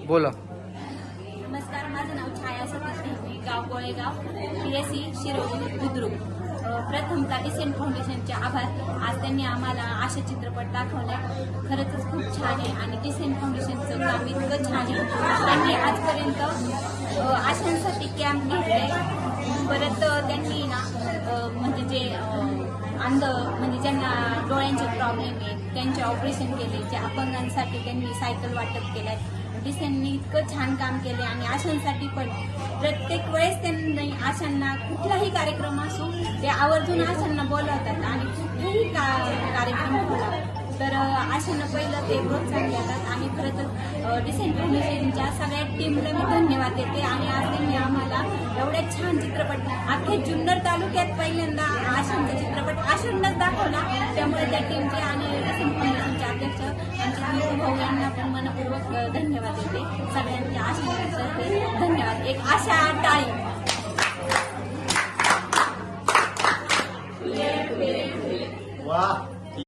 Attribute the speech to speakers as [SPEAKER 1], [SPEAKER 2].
[SPEAKER 1] बोला.
[SPEAKER 2] नमस्कार, माझं नाव छाया सतीश ढेकणे, गाव गोळेगाव, PSC शिरोली बुद्रुक. प्रथमतः डिसेंट फाउंडेशनचे आभार. आज त्यांनी आम्हाला आशा चित्रपट दाखवला. खरंच खूप छान आहे आणि डिसेंट फाउंडेशनचं काम इतकं छान आहे. त्यांनी आजपर्यंत आशांसाठी कॅम्प घेतले. परत त्यांनी ना म्हणजे जे अंध म्हणजे ज्यांना डोळ्यांचे प्रॉब्लेम आहेत त्यांचे ऑपरेशन केले. जे अपंगांसाठी त्यांनी सायकल वाटप केल्या. डिसेंटनी इतकं छान काम केले आणि आशांसाठी पण प्रत्येक वेळेस त्यांनी आशांना कुठलाही कार्यक्रम असो ते आवर्जून आशांना बोलवतात आणि कुठलाही कार्यक्रम ठेवला तर आशांना पहिलं ते प्रोत्साहन देतात. आणि खरं तर डिसेंट फाउंडेशनच्या सगळ्या टीमला मी धन्यवाद देते. आणि आज त्यांनी आम्हाला एवढ्या छान चित्रपट अख्ख्या जुन्नर तालुक्यात पहिल्यांदा आशांचा चित्रपट आशांनाच दाखवला. त्यामुळे त्या टीमचे आणि डिसेंट फाउंडेशनचे अध्यक्ष आमचे भाऊ यांना पण मनपूर्वक धन्यवाद देते. सगळ्यांच्या आशांतर्फे धन्यवाद. एक आशा टाळी.
[SPEAKER 3] वाह.